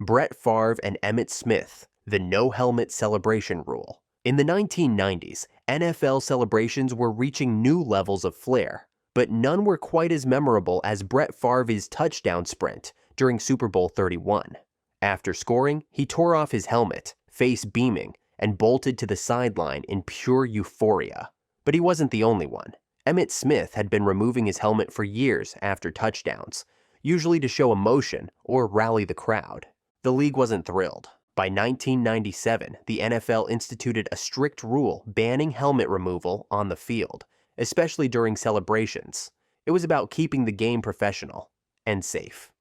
Brett Favre and Emmitt Smith, the no-helmet celebration rule. In the 1990s, NFL celebrations were reaching new levels of flair, but none were quite as memorable as Brett Favre's touchdown sprint during Super Bowl 31. After scoring, he tore off his helmet, face beaming, and bolted to the sideline in pure euphoria. But he wasn't the only one. Emmitt Smith had been removing his helmet for years after touchdowns, usually to show emotion or rally the crowd. The league wasn't thrilled. By 1997, the NFL instituted a strict rule banning helmet removal on the field, especially during celebrations. It was about keeping the game professional and safe.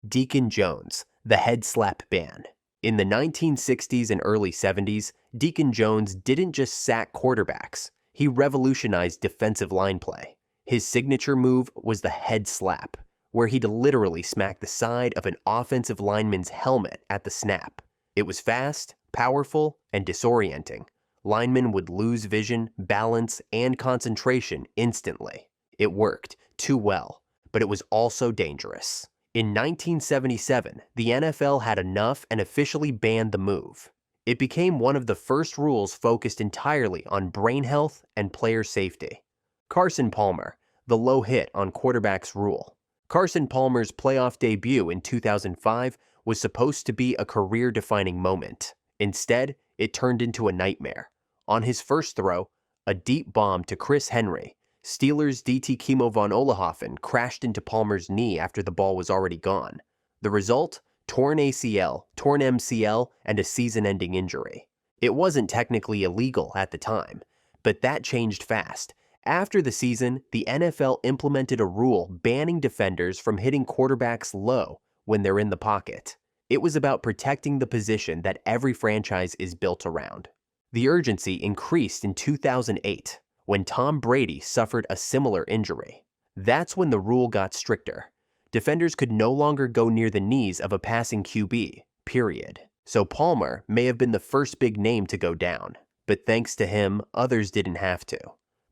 Deacon Jones, the head slap ban. In the 1960s and early 70s, Deacon Jones didn't just sack quarterbacks. He revolutionized defensive line play. His signature move was the head slap, where he'd literally smack the side of an offensive lineman's helmet at the snap. It was fast, powerful, and disorienting. Linemen would lose vision, balance, and concentration instantly. It worked too well, but it was also dangerous. In 1977, the NFL had enough and officially banned the move. It became one of the first rules focused entirely on brain health and player safety. Carson Palmer, the low hit on quarterbacks rule. Carson Palmer's playoff debut in 2005 was supposed to be a career-defining moment. Instead, it turned into a nightmare. On his first throw, a deep bomb to Chris Henry, Steelers' DT Kimo von Oelhoffen crashed into Palmer's knee after the ball was already gone. The result? Torn ACL, torn MCL, and a season-ending injury. It wasn't technically illegal at the time, but that changed fast. After the season, the NFL implemented a rule banning defenders from hitting quarterbacks low when they're in the pocket. It was about protecting the position that every franchise is built around. The urgency increased in 2008 when Tom Brady suffered a similar injury. That's when the rule got stricter. Defenders could no longer go near the knees of a passing QB, period. So Palmer may have been the first big name to go down, but thanks to him, others didn't have to.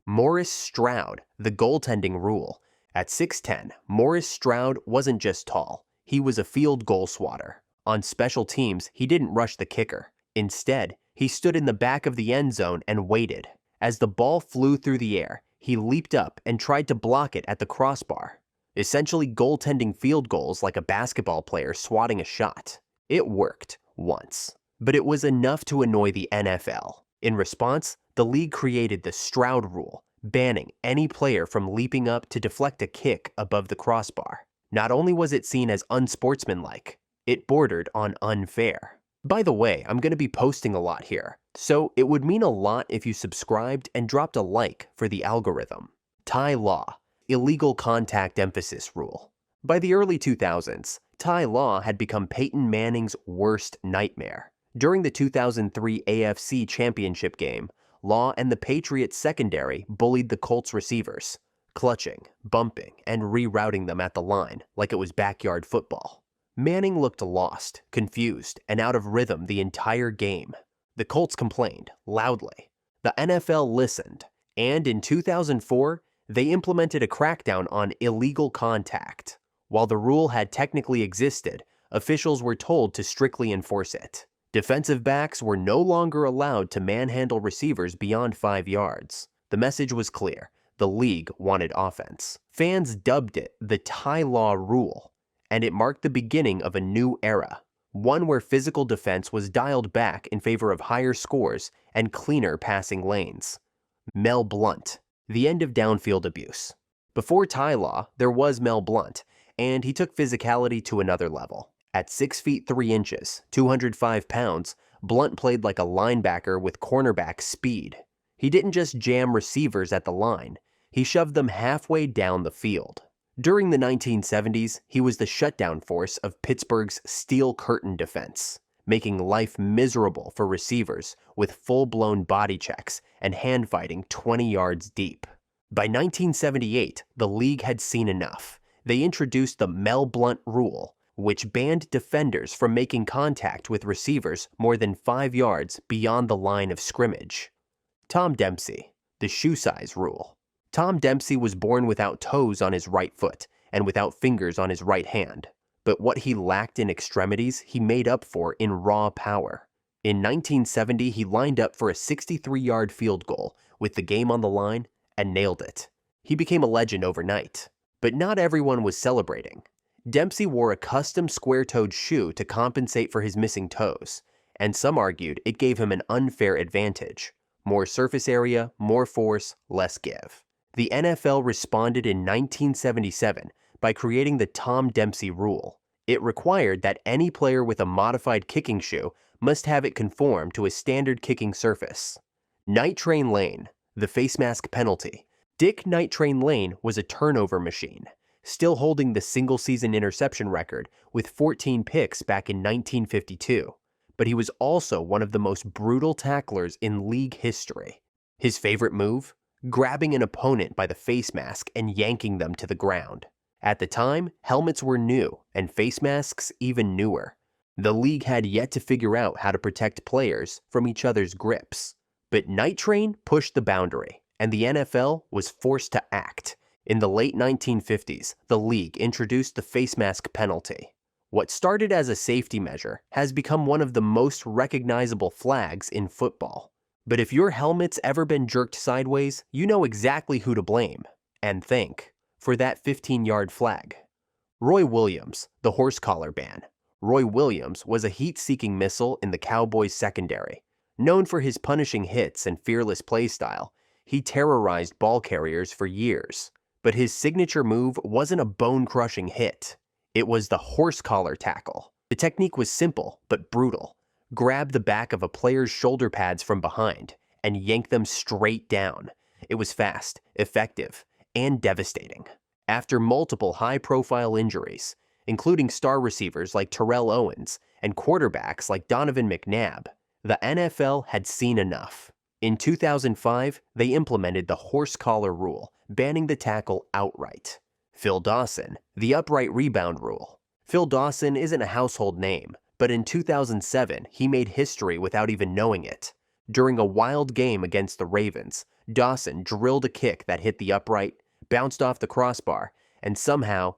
Morris Strad, the goaltending rule. At 6'10", Morris Strad wasn't just tall. He was a field goal swatter. On special teams, he didn't rush the kicker. Instead, he stood in the back of the end zone and waited. As the ball flew through the air, he leaped up and tried to block it at the crossbar, essentially goaltending field goals like a basketball player swatting a shot. It worked once, but it was enough to annoy the NFL. In response, the league created the Strad rule, banning any player from leaping up to deflect a kick above the crossbar. Not only was it seen as unsportsmanlike, it bordered on unfair. By the way, I'm going to be posting a lot here, so it would mean a lot if you subscribed and dropped a like for the algorithm. Thai law, illegal contact emphasis rule. By the early 2000s, Thai law had become Peyton Manning's worst nightmare. During the 2003 AFC Championship game, Law and the Patriots secondary bullied the Colts receivers, clutching, bumping, and rerouting them at the line like it was backyard football. Manning looked lost, confused, and out of rhythm the entire game. The Colts complained, loudly. The NFL listened, and in 2004, they implemented a crackdown on illegal contact. While the rule had technically existed, officials were told to strictly enforce it. Defensive backs were no longer allowed to manhandle receivers beyond 5 yards. The message was clear. The league wanted offense. Fans dubbed it the Thai law rule, and it marked the beginning of a new era, one where physical defense was dialed back in favor of higher scores and cleaner passing lanes. Mel Blunt, the end of downfield abuse. Before Thai law, there was Mel Blunt, and he took physicality to another level. At 6 feet 3 inches, 205 pounds, Blunt played like a linebacker with cornerback speed. He didn't just jam receivers at the line, he shoved them halfway down the field. During the 1970s, he was the shutdown force of Pittsburgh's steel curtain defense, making life miserable for receivers with full-blown body checks and hand fighting 20 yards deep. By 1978, the league had seen enough. They introduced the Mel Blunt rule, which banned defenders from making contact with receivers more than 5 yards beyond the line of scrimmage. Tom Dempsey, the shoe size rule. Tom Dempsey was born without toes on his right foot and without fingers on his right hand. But what he lacked in extremities, he made up for in raw power. In 1970, he lined up for a 63-yard field goal with the game on the line and nailed it. He became a legend overnight. But not everyone was celebrating. Dempsey wore a custom square-toed shoe to compensate for his missing toes, and some argued it gave him an unfair advantage. More surface area, more force, less give. The NFL responded in 1977 by creating the Tom Dempsey rule. It required that any player with a modified kicking shoe must have it conform to a standard kicking surface. Night Train Lane, the face mask penalty. Dick Night Train Lane was a turnover machine, still holding the single-season interception record with 14 picks back in 1952. But he was also one of the most brutal tacklers in league history. His favorite move? Grabbing an opponent by the face mask and yanking them to the ground. At the time, helmets were new, and face masks even newer. The league had yet to figure out how to protect players from each other's grips. But Night Train pushed the boundary, and the NFL was forced to act. In the late 1950s, the league introduced the face mask penalty. What started as a safety measure has become one of the most recognizable flags in football. But if your helmet's ever been jerked sideways, you know exactly who to blame, and thank, for that 15-yard flag. Roy Williams, the horse collar ban. Roy Williams was a heat-seeking missile in the Cowboys' secondary. Known for his punishing hits and fearless play style, he terrorized ball carriers for years. But his signature move wasn't a bone-crushing hit. It was the horse collar tackle. The technique was simple but brutal. Grab the back of a player's shoulder pads from behind and yank them straight down. It was fast, effective, and devastating. After multiple high-profile injuries, including star receivers like Terrell Owens and quarterbacks like Donovan McNabb, the NFL had seen enough. In 2005, they implemented the horse collar rule, banning the tackle outright. Phil Dawson, the upright rebound rule. Phil Dawson isn't a household name, but in 2007, he made history without even knowing it. During a wild game against the Ravens, Dawson drilled a kick that hit the upright, bounced off the crossbar, and somehow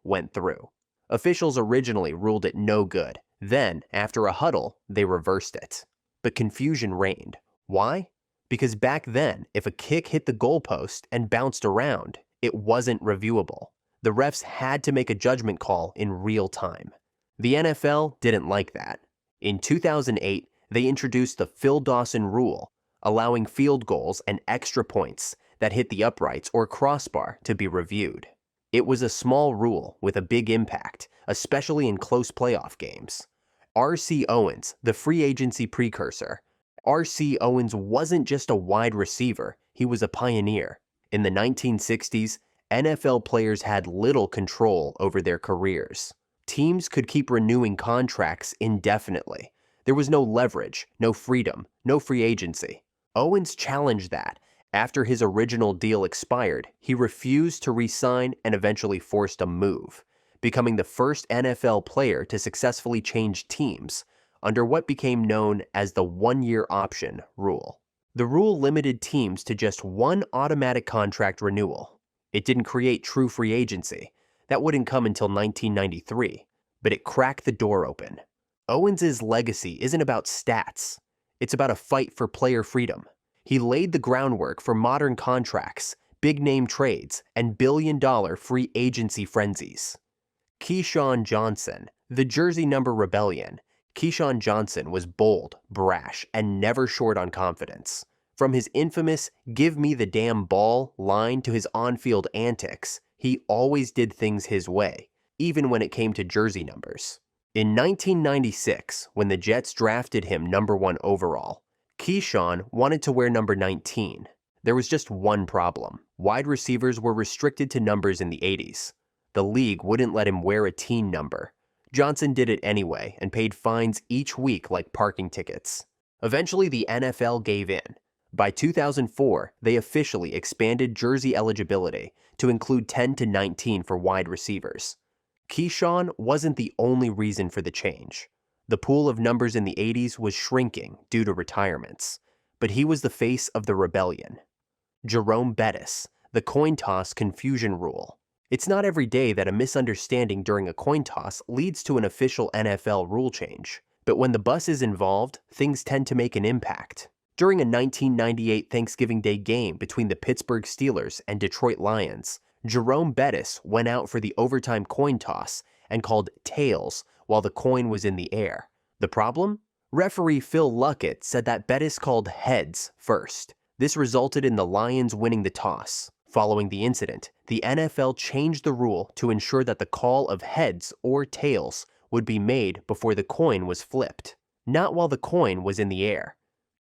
went through. Officials originally ruled it no good. Then, after a huddle, they reversed it. But confusion reigned. Why? Because back then, if a kick hit the goalpost and bounced around, it wasn't reviewable. The refs had to make a judgment call in real time. The NFL didn't like that. In 2008, they introduced the Phil Dawson rule, allowing field goals and extra points that hit the uprights or crossbar to be reviewed. It was a small rule with a big impact, especially in close playoff games. R.C. Owens, the free agency precursor. R.C. Owens wasn't just a wide receiver, he was a pioneer. In the 1960s, NFL players had little control over their careers. Teams could keep renewing contracts indefinitely. There was no leverage, no freedom, no free agency. Owens challenged that. After his original deal expired, he refused to re-sign and eventually forced a move, becoming the first NFL player to successfully change teams under what became known as the one-year option rule. The rule limited teams to just one automatic contract renewal. It didn't create true free agency. That wouldn't come until 1993, but it cracked the door open. Owens' legacy isn't about stats. It's about a fight for player freedom. He laid the groundwork for modern contracts, big-name trades, and billion-dollar free agency frenzies. Keshan Johnson, the jersey number rebellion. Keshan Johnson was bold, brash, and never short on confidence. From his infamous "give me the damn ball" line to his on-field antics, he always did things his way, even when it came to jersey numbers. In 1996, when the Jets drafted him number 1 overall, Keshan wanted to wear number 19. There was just one problem. Wide receivers were restricted to numbers in the 80s. The league wouldn't let him wear a teen number. Johnson did it anyway and paid fines each week like parking tickets. Eventually, the NFL gave in. By 2004, they officially expanded jersey eligibility to include 10 to 19 for wide receivers. Keshan wasn't the only reason for the change. The pool of numbers in the 80s was shrinking due to retirements, but he was the face of the rebellion. Jerome Bettis, the coin toss confusion rule. It's not every day that a misunderstanding during a coin toss leads to an official NFL rule change, but when the bus is involved, things tend to make an impact. During a 1998 Thanksgiving Day game between the Pittsburgh Steelers and Detroit Lions, Jerome Bettis went out for the overtime coin toss and called tails while the coin was in the air. The problem? Referee Phil Luckett said that Bettis called heads first. This resulted in the Lions winning the toss. Following the incident, the NFL changed the rule to ensure that the call of heads or tails would be made before the coin was flipped, not while the coin was in the air.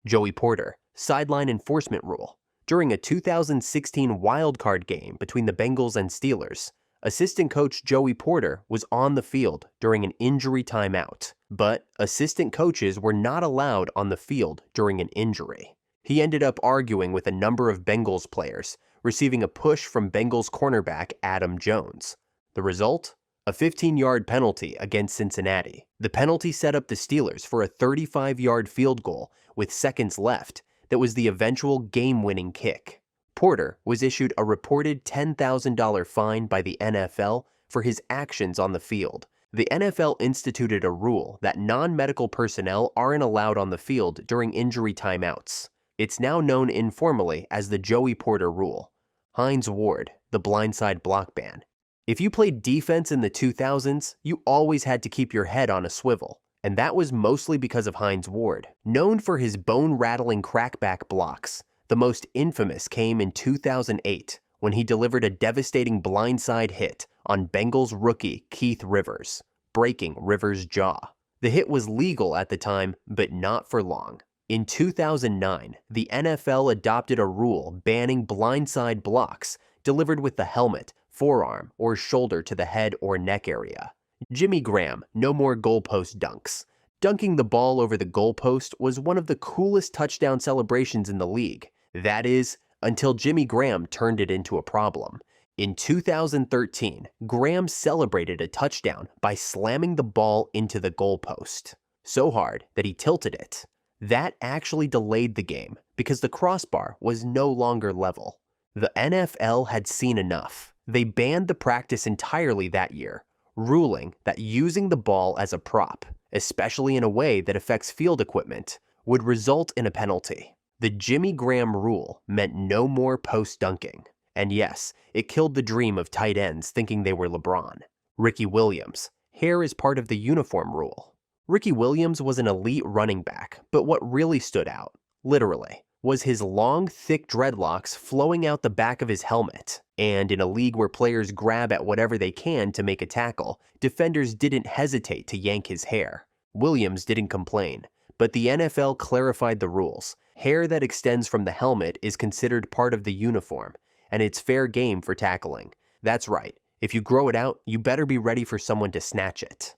Joey Porter, sideline enforcement rule. During a 2016 wildcard game between the Bengals and Steelers, assistant coach Joey Porter was on the field during an injury timeout, but assistant coaches were not allowed on the field during an injury. He ended up arguing with a number of Bengals players, receiving a push from Bengals cornerback Adam Jones. The result? A 15-yard penalty against Cincinnati. The penalty set up the Steelers for a 35-yard field goal with seconds left that was the eventual game-winning kick. Porter was issued a reported $10,000 fine by the NFL for his actions on the field. The NFL instituted a rule that non-medical personnel aren't allowed on the field during injury timeouts. It's now known informally as the Joey Porter rule. Hines Ward, the blindside block ban. If you played defense in the 2000s, you always had to keep your head on a swivel, and that was mostly because of Hines Ward. Known for his bone-rattling crackback blocks, the most infamous came in 2008 when he delivered a devastating blindside hit on Bengals rookie Keith Rivers, breaking Rivers' jaw. The hit was legal at the time, but not for long. In 2009, the NFL adopted a rule banning blindside blocks delivered with the helmet, forearm, or shoulder to the head or neck area. Jimmy Graham, no more goalpost dunks. Dunking the ball over the goalpost was one of the coolest touchdown celebrations in the league. That is, until Jimmy Graham turned it into a problem. In 2013, Graham celebrated a touchdown by slamming the ball into the goalpost, so hard that he tilted it. That actually delayed the game because the crossbar was no longer level. The NFL had seen enough. They banned the practice entirely that year, ruling that using the ball as a prop, especially in a way that affects field equipment, would result in a penalty. The Jimmy Graham rule meant no more post-dunking. And yes, it killed the dream of tight ends thinking they were LeBron. Ricky Williams. Hair is part of the uniform rule. Ricky Williams was an elite running back, but what really stood out, literally, was his long, thick dreadlocks flowing out the back of his helmet. And in a league where players grab at whatever they can to make a tackle, defenders didn't hesitate to yank his hair. Williams didn't complain, but the NFL clarified the rules. Hair that extends from the helmet is considered part of the uniform, and it's fair game for tackling. That's right, if you grow it out, you better be ready for someone to snatch it.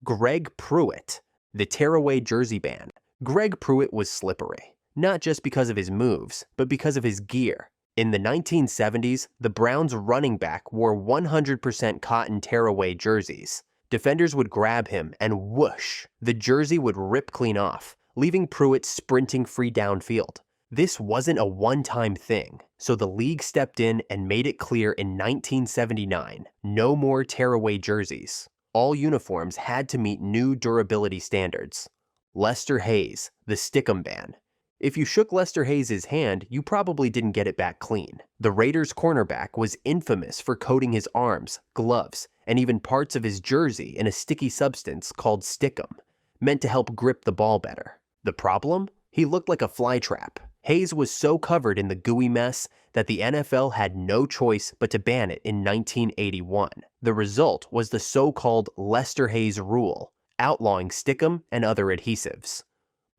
Greg Puit, the tearaway jersey ban. Greg Puit was slippery, not just because of his moves, but because of his gear. In the 1970s, the Browns' running back wore 100% cotton tearaway jerseys. Defenders would grab him and whoosh, the jersey would rip clean off, leaving Pruitt sprinting free downfield. This wasn't a one-time thing, so the league stepped in and made it clear in 1979, no more tearaway jerseys. All uniforms had to meet new durability standards. Lester Hayes, the Stickum ban. If you shook Lester Hayes' hand, you probably didn't get it back clean. The Raiders' cornerback was infamous for coating his arms, gloves, and even parts of his jersey in a sticky substance called Stickum, meant to help grip the ball better. The problem? He looked like a flytrap. Hayes was so covered in the gooey mess that the NFL had no choice but to ban it in 1981. The result was the so-called Lester Hayes rule, outlawing Stickum and other adhesives.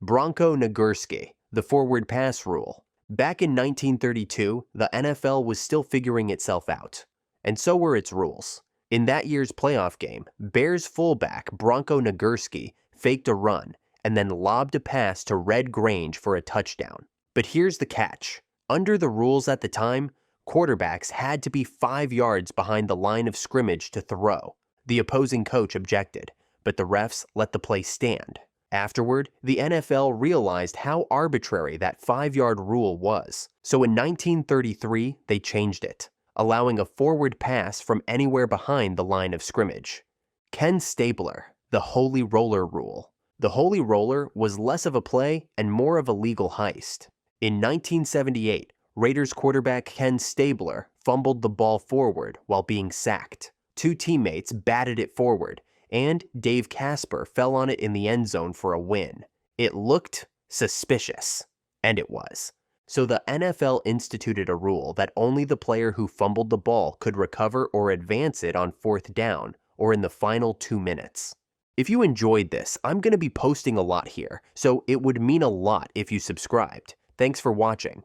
Bronco Nagurski, the forward pass rule. Back in 1932, the NFL was still figuring itself out, and so were its rules. In that year's playoff game, Bears fullback Bronco Nagurski faked a run and then lobbed a pass to Red Grange for a touchdown. But here's the catch. Under the rules at the time, quarterbacks had to be 5 yards behind the line of scrimmage to throw. The opposing coach objected, but the refs let the play stand. Afterward, the NFL realized how arbitrary that 5-yard rule was. So in 1933, they changed it. allowing a forward pass from anywhere behind the line of scrimmage. Ken Stabler, the Holy Roller Rule. The Holy Roller was less of a play and more of a legal heist. In 1978, Raiders quarterback Ken Stabler fumbled the ball forward while being sacked. Two teammates batted it forward, and Dave Casper fell on it in the end zone for a win. It looked suspicious, and it was. So the NFL instituted a rule that only the player who fumbled the ball could recover or advance it on 4th down or in the final 2 minutes. If you enjoyed this, I'm going to be posting a lot here, so it would mean a lot if you subscribed. Thanks for watching.